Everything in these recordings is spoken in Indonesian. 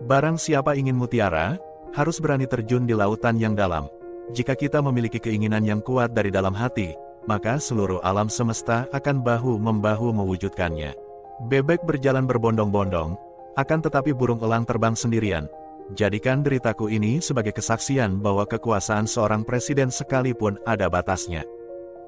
Barang siapa ingin mutiara, harus berani terjun di lautan yang dalam. Jika kita memiliki keinginan yang kuat dari dalam hati, maka seluruh alam semesta akan bahu-membahu mewujudkannya. Bebek berjalan berbondong-bondong, akan tetapi burung elang terbang sendirian. Jadikan deritaku ini sebagai kesaksian bahwa kekuasaan seorang presiden sekalipun ada batasnya.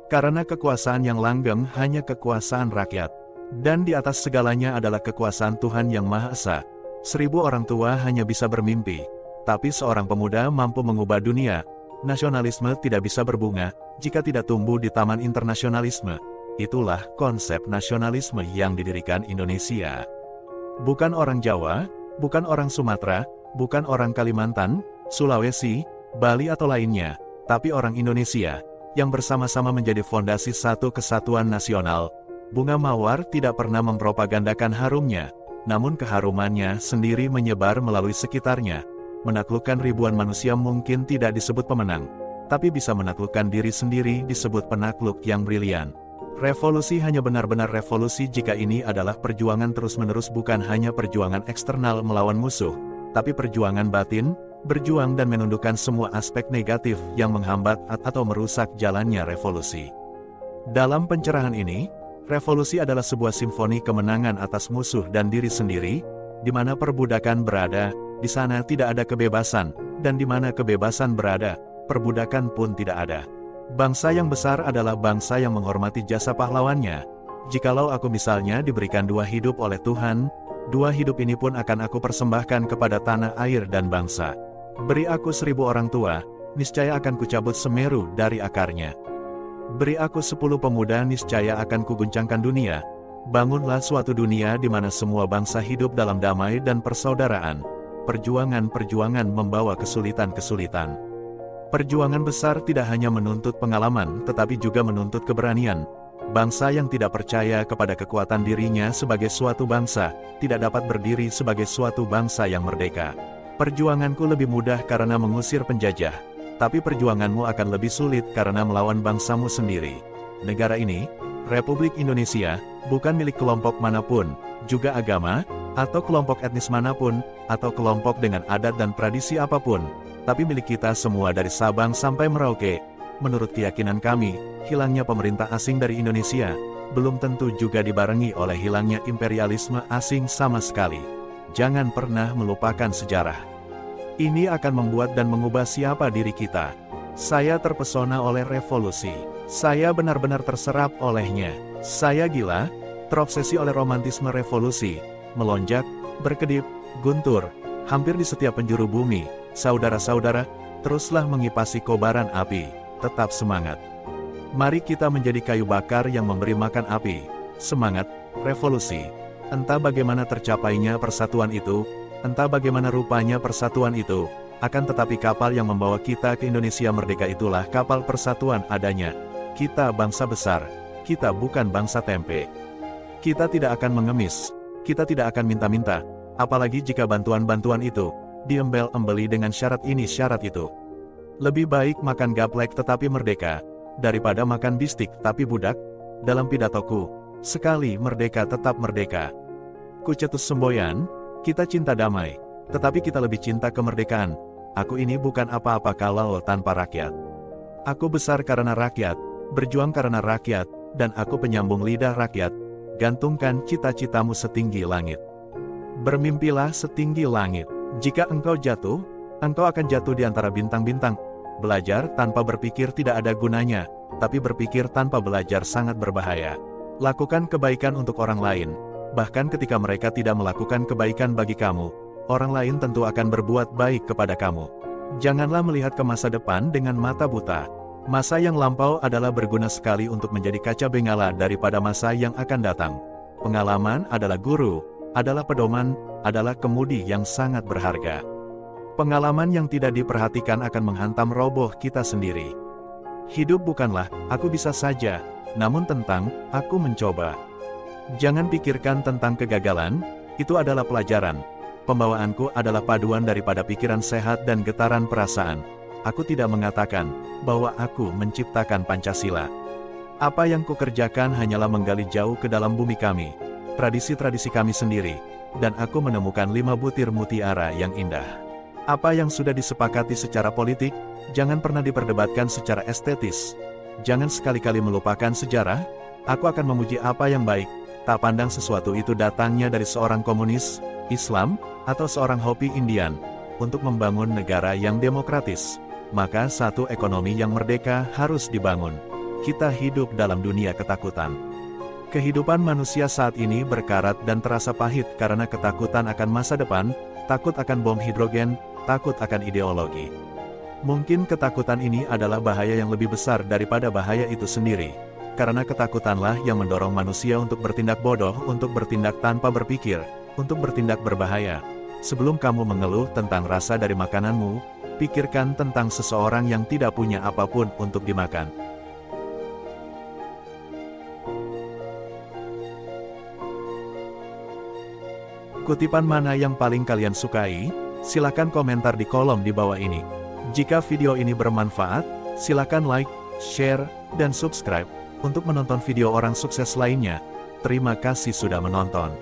Karena kekuasaan yang langgeng hanya kekuasaan rakyat. Dan di atas segalanya adalah kekuasaan Tuhan yang Maha Esa. 1000 orang tua hanya bisa bermimpi, tapi seorang pemuda mampu mengubah dunia. Nasionalisme tidak bisa berbunga jika tidak tumbuh di taman internasionalisme. Itulah konsep nasionalisme yang didirikan Indonesia. Bukan orang Jawa, bukan orang Sumatera, bukan orang Kalimantan, Sulawesi, Bali atau lainnya, tapi orang Indonesia, yang bersama-sama menjadi fondasi satu kesatuan nasional. Bunga mawar tidak pernah mempropagandakan harumnya, namun keharumannya sendiri menyebar melalui sekitarnya. Menaklukkan ribuan manusia mungkin tidak disebut pemenang, tapi bisa menaklukkan diri sendiri disebut penakluk yang brilian. Revolusi hanya benar-benar revolusi jika ini adalah perjuangan terus-menerus, bukan hanya perjuangan eksternal melawan musuh, tapi perjuangan batin, berjuang dan menundukkan semua aspek negatif yang menghambat atau merusak jalannya revolusi. Dalam pencerahan ini, revolusi adalah sebuah simfoni kemenangan atas musuh dan diri sendiri, di mana perbudakan berada, di sana tidak ada kebebasan, dan di mana kebebasan berada, perbudakan pun tidak ada. Bangsa yang besar adalah bangsa yang menghormati jasa pahlawannya. Jikalau aku misalnya diberikan 2 hidup oleh Tuhan, 2 hidup ini pun akan aku persembahkan kepada tanah air dan bangsa. Beri aku 1000 orang tua, niscaya akan kucabut Semeru dari akarnya. Beri aku 10 pemuda, niscaya akan kuguncangkan dunia. Bangunlah suatu dunia di mana semua bangsa hidup dalam damai dan persaudaraan. Perjuangan-perjuangan membawa kesulitan-kesulitan. Perjuangan besar tidak hanya menuntut pengalaman, tetapi juga menuntut keberanian. Bangsa yang tidak percaya kepada kekuatan dirinya sebagai suatu bangsa, tidak dapat berdiri sebagai suatu bangsa yang merdeka. Perjuanganku lebih mudah karena mengusir penjajah, tapi perjuanganmu akan lebih sulit karena melawan bangsamu sendiri. Negara ini, Republik Indonesia, bukan milik kelompok manapun, juga agama, atau kelompok etnis manapun, atau kelompok dengan adat dan tradisi apapun, tapi milik kita semua dari Sabang sampai Merauke. Menurut keyakinan kami, hilangnya pemerintah asing dari Indonesia, belum tentu juga dibarengi oleh hilangnya imperialisme asing sama sekali. Jangan pernah melupakan sejarah. Ini akan membuat dan mengubah siapa diri kita. Saya terpesona oleh revolusi. Saya benar-benar terserap olehnya. Saya gila, terobsesi oleh romantisme revolusi. Melonjak, berkedip, guntur, hampir di setiap penjuru bumi. Saudara-saudara, teruslah mengipasi kobaran api. Tetap semangat. Mari kita menjadi kayu bakar yang memberi makan api. Semangat, revolusi. Entah bagaimana tercapainya persatuan itu, entah bagaimana rupanya persatuan itu, akan tetapi kapal yang membawa kita ke Indonesia merdeka itulah kapal persatuan adanya. Kita bangsa besar, kita bukan bangsa tempe. Kita tidak akan mengemis, kita tidak akan minta-minta, apalagi jika bantuan-bantuan itu diembel-embeli dengan syarat ini syarat itu. Lebih baik makan gaplek tetapi merdeka, daripada makan bistik tapi budak. Dalam pidatoku, sekali merdeka tetap merdeka. Kucetus semboyan, kita cinta damai, tetapi kita lebih cinta kemerdekaan. Aku ini bukan apa-apa kalau tanpa rakyat. Aku besar karena rakyat, berjuang karena rakyat, dan aku penyambung lidah rakyat. Gantungkan cita-citamu setinggi langit. Bermimpilah setinggi langit. Jika engkau jatuh, engkau akan jatuh di antara bintang-bintang. Belajar tanpa berpikir tidak ada gunanya, tapi berpikir tanpa belajar sangat berbahaya. Lakukan kebaikan untuk orang lain, bahkan ketika mereka tidak melakukan kebaikan bagi kamu, orang lain tentu akan berbuat baik kepada kamu. Janganlah melihat ke masa depan dengan mata buta. Masa yang lampau adalah berguna sekali untuk menjadi kaca bengala daripada masa yang akan datang. Pengalaman adalah guru, adalah pedoman, adalah kemudi yang sangat berharga. Pengalaman yang tidak diperhatikan akan menghantam roboh kita sendiri. Hidup bukanlah, aku bisa saja, namun tentang, aku mencoba. Jangan pikirkan tentang kegagalan, itu adalah pelajaran. Pembawaanku adalah paduan daripada pikiran sehat dan getaran perasaan. Aku tidak mengatakan bahwa aku menciptakan Pancasila. Apa yang kukerjakan hanyalah menggali jauh ke dalam bumi kami, tradisi-tradisi kami sendiri, dan aku menemukan 5 butir mutiara yang indah. Apa yang sudah disepakati secara politik, jangan pernah diperdebatkan secara estetis. Jangan sekali-kali melupakan sejarah. Aku akan memuji apa yang baik, tak pandang sesuatu itu datangnya dari seorang komunis, Islam, atau seorang Hopi Indian. Untuk membangun negara yang demokratis, maka satu ekonomi yang merdeka harus dibangun. Kita hidup dalam dunia ketakutan. Kehidupan manusia saat ini berkarat dan terasa pahit karena ketakutan akan masa depan, takut akan bom hidrogen, takut akan ideologi. Mungkin ketakutan ini adalah bahaya yang lebih besar daripada bahaya itu sendiri. Karena ketakutanlah yang mendorong manusia untuk bertindak bodoh, untuk bertindak tanpa berpikir, untuk bertindak berbahaya. Sebelum kamu mengeluh tentang rasa dari makananmu, pikirkan tentang seseorang yang tidak punya apapun untuk dimakan. Kutipan mana yang paling kalian sukai? Silakan komentar di kolom di bawah ini. Jika video ini bermanfaat, silakan like, share, dan subscribe untuk menonton video orang sukses lainnya. Terima kasih sudah menonton.